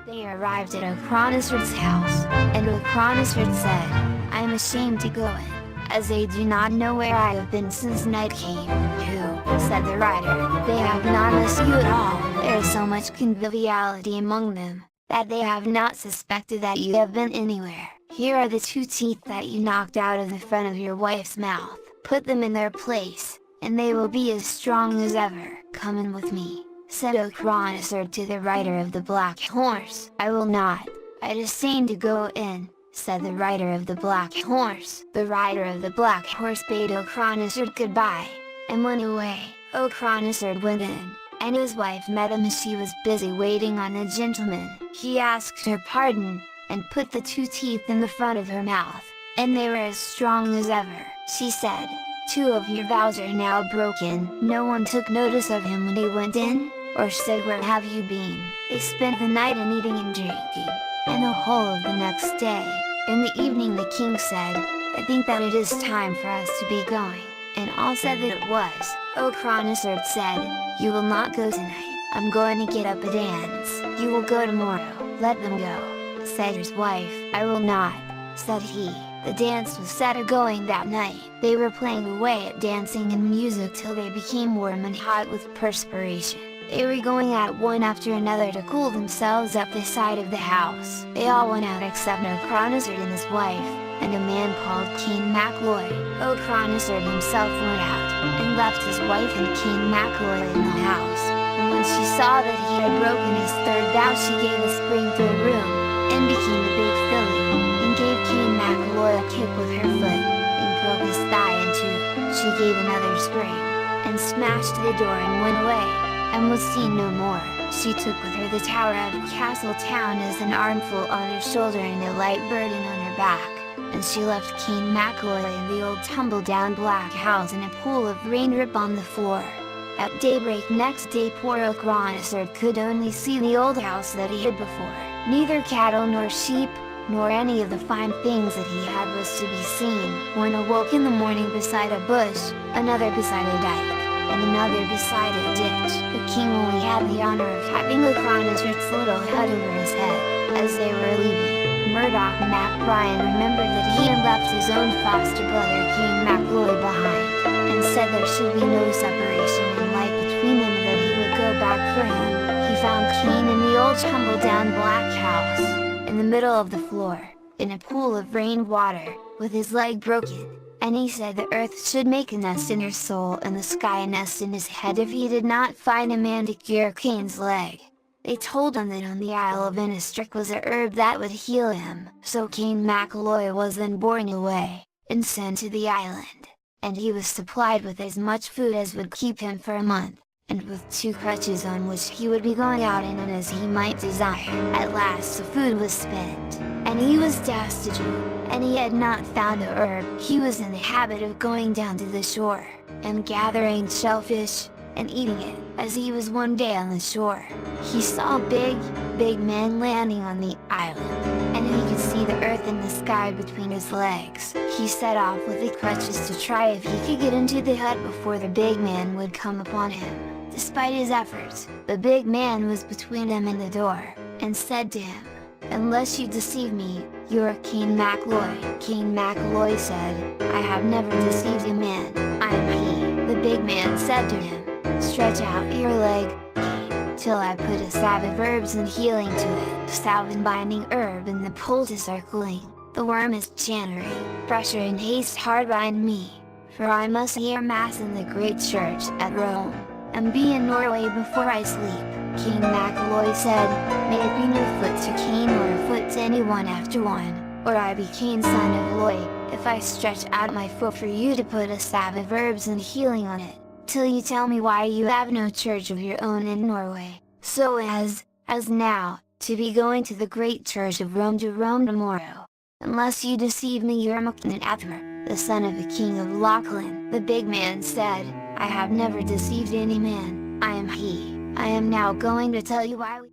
They arrived at O'Chronisford's house, and O'Chronisford said, "I am ashamed to go in, as they do not know where I have been since night came." "Who?" said the rider. "They have not missed you at all. There is so much conviviality among them, that they have not suspected that you have been anywhere. Here are the 2 teeth that you knocked out of the front of your wife's mouth. Put them in their place, and they will be as strong as ever." "Come in with me," said O'Chronisford to the rider of the black horse. "I will not, I disdain to go in," said the rider of the black horse. The rider of the black horse bade O'Chronisford goodbye, and went away. O'Chronisford went in, and his wife met him as she was busy waiting on a gentleman. He asked her pardon, and put the 2 teeth in the front of her mouth, and they were as strong as ever. She said, "2 of your vows are now broken." No one took notice of him when he went in, or said, "Where have you been?" They spent the night in eating and drinking, and the whole of the next day. In the evening the king said, "I think that it is time for us to be going," and all said that it was. O'Chronisford said, "You will not go tonight, I'm going to get up a dance." "You will go tomorrow." "Let them go," said his wife. "I will not," said he. The dance was set a-going that night. They were playing away at dancing and music till they became warm and hot with perspiration. They were going out one after another to cool themselves up the side of the house. They all went out except O'Chronisford and his wife, and a man called Kayns O'Chronisford himself went out, and left his wife and Kayns in the house, and when she saw that he had broken his 3rd vow she gave a spring to the room, and became a big filly, and gave Kayns a kick with her foot, and broke his thigh in 2. She gave another spring, and smashed the door and went away, and was seen no more. She took with her the tower of Castle Town as an armful on her shoulder and a light burden on her back, and she left Kayns in the old tumble-down black house in a pool of raindrip on the floor. At daybreak next day poor O'Chronisford could only see the old house that he had before. Neither cattle nor sheep, nor any of the fine things that he had was to be seen. One awoke in the morning beside a bush, another beside a dike, and another beside a ditch. The king only had the honor of having O'Chronisford's little hut over his head. As they were leaving, Murdoch MacBrien remembered that he had left his own foster brother Kayns behind, and said there should be no separation in life between them and that he would go back for him. He found Kayns in the old tumble-down black house, in the middle of the floor, in a pool of rain water, with his leg broken, and he said the earth should make a nest in her soul and the sky a nest in his head if he did not find a man to cure Kayns' leg. They told him that on the Isle of Innistrick was a herb that would heal him. So Kayns was then borne away, and sent to the island, and he was supplied with as much food as would keep him for a month, and with 2 crutches on which he would be going out in and as he might desire. At last the food was spent, and he was destitute, and he had not found a herb. He was in the habit of going down to the shore, and gathering shellfish, and eating it. As he was one day on the shore, he saw a big man landing on the island, and he could see the earth and the sky between his legs. He set off with the crutches to try if he could get into the hut before the big man would come upon him. Despite his efforts, the big man was between him and the door, and said to him, "Unless you deceive me, you are Kayns Kayns said, "I have never deceived a man, I am he." The big man said to him, "Stretch out your leg, Kayns, till I put a salve of herbs and healing to it." Salve and binding herb and the poultice are cooling, the worm is chattering, pressure and haste hard bind me, for I must hear mass in the great church at Rome, and be in Norway before I sleep. Kayns said, "May it be no foot to Kayns or a foot to anyone after one, or I be Kayns son of Loy, if I stretch out my foot for you to put a salve of herbs and healing on it, till you tell me why you have no church of your own in Norway, so as now, to be going to the great church of Rome tomorrow. Unless you deceive me you are Macnan Athmer, the son of the king of Lachlan." The big man said, "I have never deceived any man, I am he. I am now going to tell you why we